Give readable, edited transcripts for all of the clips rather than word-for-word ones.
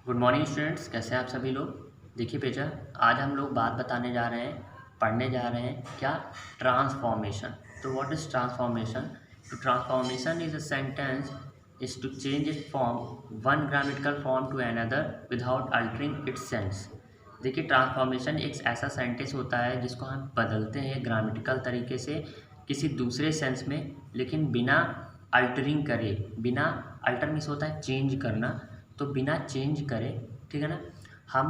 Good morning students, कैसे हैं आप सभी लोग। देखिए बेटा, आज हम लोग बात बताने जा रहे हैं, पढ़ने जा रहे हैं क्या, ट्रांसफॉर्मेशन। तो व्हाट इज ट्रांसफॉर्मेशन? तो transformation is a sentence is to change it from one grammatical form to another without altering its sense. देखिए, ट्रांसफॉर्मेशन एक ऐसा सेंटेंस होता है जिसको हम बदलते हैं ग्रामेटिकल तरीके से किसी दूसरे सेंस में, लेकिन बिना अल्टरिंग करे। बिना अल्टर मीन्स होता है चेंज करना, तो बिना चेंज करे, ठीक है ना। हम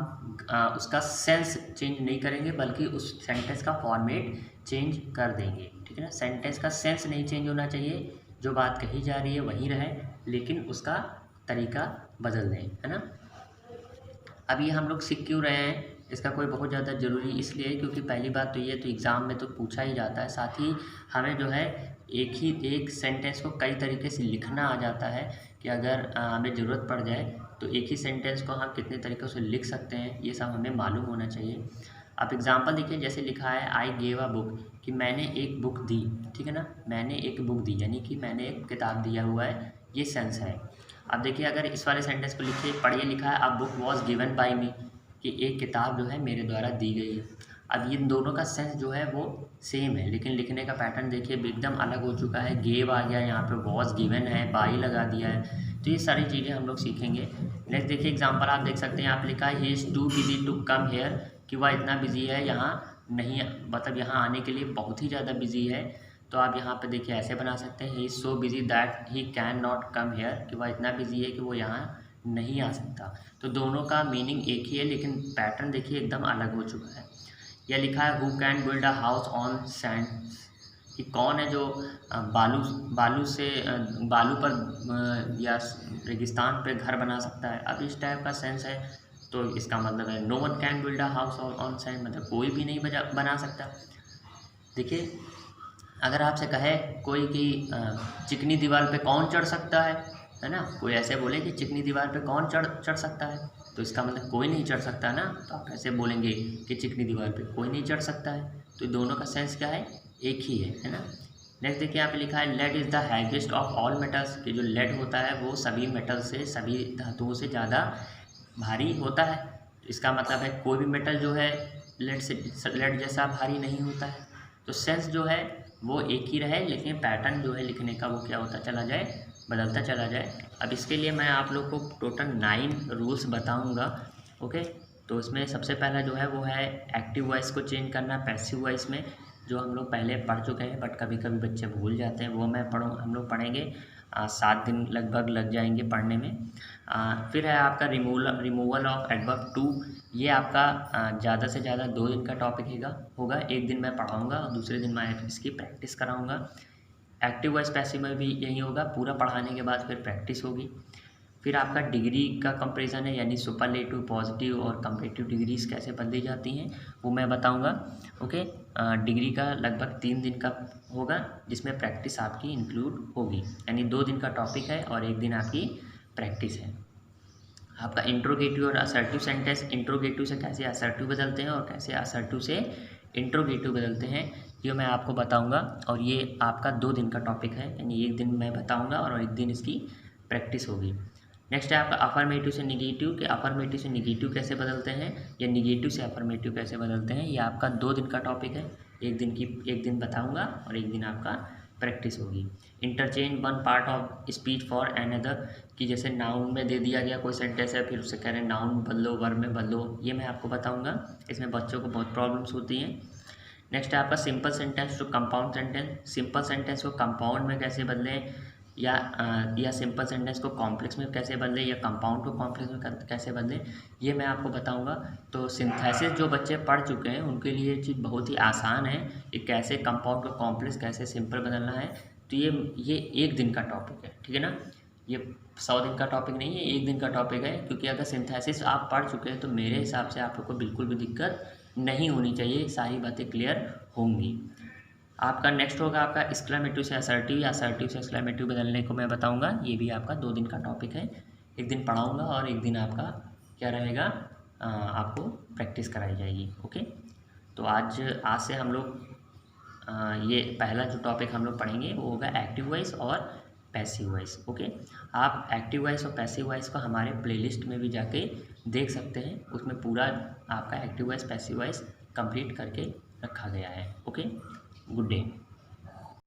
उसका सेंस चेंज नहीं करेंगे बल्कि उस सेंटेंस का फॉर्मेट चेंज कर देंगे, ठीक है ना। सेंटेंस का सेंस नहीं चेंज होना चाहिए, जो बात कही जा रही है वही रहे, लेकिन उसका तरीका बदल दें, है ना। अब ये हम लोग सीख क्यों रहे हैं, इसका कोई बहुत ज़्यादा ज़रूरी इसलिए क्योंकि पहली बात तो ये तो एग्ज़ाम में तो पूछा ही जाता है, साथ ही हमें जो है एक सेंटेंस को कई तरीके से लिखना आ जाता है कि अगर हमें ज़रूरत पड़ जाए तो एक ही सेंटेंस को हम कितने तरीक़ों से लिख सकते हैं, ये सब हमें मालूम होना चाहिए। आप एग्ज़ाम्पल देखिए, जैसे लिखा है आई गेव अ बुक, कि मैंने एक बुक दी, ठीक है ना। मैंने एक बुक दी यानी कि मैंने एक किताब दिया हुआ है, ये सेंस है। अब देखिए, अगर इस वाले सेंटेंस को लिखिए, पढ़िए, लिखा है a book was given by me, कि एक किताब जो है मेरे द्वारा दी गई है। अब इन दोनों का सेंस जो है वो सेम है, लेकिन लिखने का पैटर्न देखिए एकदम अलग हो चुका है। गेव आ गया, यहाँ पे वॉज गिवन है, बाई लगा दिया है। तो ये सारी चीज़ें हम लोग सीखेंगे। नेक्स्ट देखिए एग्जांपल आप देख सकते हैं, यहाँ पे लिखा है he is too busy to come here, कि वह इतना बिजी है यहाँ नहीं, मतलब यहाँ आने के लिए बहुत ही ज़्यादा बिजी है। तो आप यहाँ पे देखिए ऐसे बना सकते हैं, he is so busy that he can not come here, कि वह इतना बिजी है कि वो यहाँ नहीं आ सकता। तो दोनों का मीनिंग एक ही है, लेकिन पैटर्न देखिए एकदम अलग हो चुका है। यह लिखा है who can build a house on sand, कि कौन है जो बालू बालू से बालू पर या रेगिस्तान पे घर बना सकता है। अब इस टाइप का सेंस है, तो इसका मतलब है no one can build a house on sand, मतलब कोई भी नहीं बना सकता। देखिए, अगर आपसे कहे कोई कि चिकनी दीवार पे कौन चढ़ सकता है ना, कोई ऐसे बोले कि चिकनी दीवार पे कौन चढ़ चढ़ सकता है, तो इसका मतलब कोई नहीं चढ़ सकता ना। तो आप ऐसे बोलेंगे कि चिकनी दीवार पे कोई नहीं चढ़ सकता है। तो दोनों का सेंस क्या है, एक ही है ना। नेक्स्ट देखिए, यहाँ पे लिखा है lead is the heaviest of all metals, कि जो लेड होता है वो सभी मेटल से, सभी धातुओं से ज़्यादा भारी होता है। इसका मतलब है कोई भी मेटल जो है लेड जैसा भारी नहीं होता है। तो सेंस जो है वो एक ही रहे, लेकिन पैटर्न जो है लिखने का वो क्या होता चला जाए, बदलता चला जाए। अब इसके लिए मैं आप लोग को टोटल 9 रूल्स बताऊंगा। ओके, तो इसमें सबसे पहला जो है वो है एक्टिव वॉइस को चेंज करना पैसिव वॉइस में, जो हम लोग पहले पढ़ चुके हैं बट कभी कभी बच्चे भूल जाते हैं, वो हम लोग पढ़ेंगे। 7 दिन लगभग लग जाएंगे पढ़ने में। फिर है आपका रिमूवल ऑफ एडवर्ब टू, ये आपका ज़्यादा से ज़्यादा 2 दिन का टॉपिक होगा। एक दिन मैं पढ़ाऊँगा और दूसरे दिन मैं इसकी प्रैक्टिस कराऊँगा। एक्टिव वॉइस पैसिव में भी यही होगा, पूरा पढ़ाने के बाद फिर प्रैक्टिस होगी। फिर आपका डिग्री का कंपैरिजन है, यानी सुपरलेटिव, पॉजिटिव और कंपेरेटिव डिग्रीज कैसे बदली जाती हैं वो मैं बताऊंगा। ओके, डिग्री का लगभग 3 दिन का होगा, जिसमें प्रैक्टिस आपकी इंक्लूड होगी, यानी 2 दिन का टॉपिक है और 1 दिन आपकी प्रैक्टिस है। आपका इंट्रोगेटिव और असर्टिव सेंटेंस, इंट्रोगेटिव से कैसे असर्टिव बदलते हैं और कैसे असर्टिव से इंट्रोगेटिव बदलते हैं, ये मैं आपको बताऊंगा। और ये आपका 2 दिन का टॉपिक है, यानी 1 दिन मैं बताऊंगा और 1 दिन इसकी प्रैक्टिस होगी। नेक्स्ट है आपका अफर्मेटिव से निगेटिव, कि अफर्मेटिव से निगेटिव कैसे बदलते हैं या निगेटिव से अफर्मेटिव कैसे बदलते हैं, ये आपका 2 दिन का टॉपिक है। 1 दिन बताऊंगा और 1 दिन आपका प्रैक्टिस होगी। Interchange one part of speech for another, कि जैसे नाउन में दे दिया गया कोई सेंटेंस है, फिर उससे कह रहे हैं नाउन बदलो, वर्ब में बदलो, ये मैं आपको बताऊंगा। इसमें बच्चों को बहुत प्रॉब्लम्स होती हैं। नेक्स्ट है आपका simple sentence to compound sentence, simple sentence को कंपाउंड में कैसे बदलें, या सिंपल सेंटेंस को कॉम्प्लेक्स में कैसे बदलें, या कंपाउंड को कॉम्प्लेक्स में कैसे बदलें, ये मैं आपको बताऊंगा। तो सिंथेसिस जो बच्चे पढ़ चुके हैं उनके लिए ये चीज़ बहुत ही आसान है कि कैसे कंपाउंड को कॉम्प्लेक्स, कैसे सिंपल बदलना है। तो ये 1 दिन का टॉपिक है, ठीक है ना। ये 100 दिन का टॉपिक नहीं है, 1 दिन का टॉपिक है, क्योंकि अगर सिंथेसिस आप पढ़ चुके हैं तो मेरे हिसाब से आप लोग को बिल्कुल भी दिक्कत नहीं होनी चाहिए, सारी बातें क्लियर होंगी। आपका नेक्स्ट होगा आपका एक्सक्लेमेटिव से असर्टिव, या असर्टिव से एक्सक्लेमेटिव बदलने को मैं बताऊंगा। ये भी आपका 2 दिन का टॉपिक है, 1 दिन पढ़ाऊंगा और 1 दिन आपका क्या रहेगा, आपको प्रैक्टिस कराई जाएगी। ओके, तो आज से हम लोग ये पहला जो टॉपिक हम लोग पढ़ेंगे वो होगा एक्टिव वॉइस और पैसिव वॉइस। ओके, आप एक्टिव वॉइस और पैसिव वॉइस को हमारे प्लेलिस्ट में भी जाके देख सकते हैं, उसमें पूरा आपका active voice passive voice complete करके रखा गया है। Okay, good day.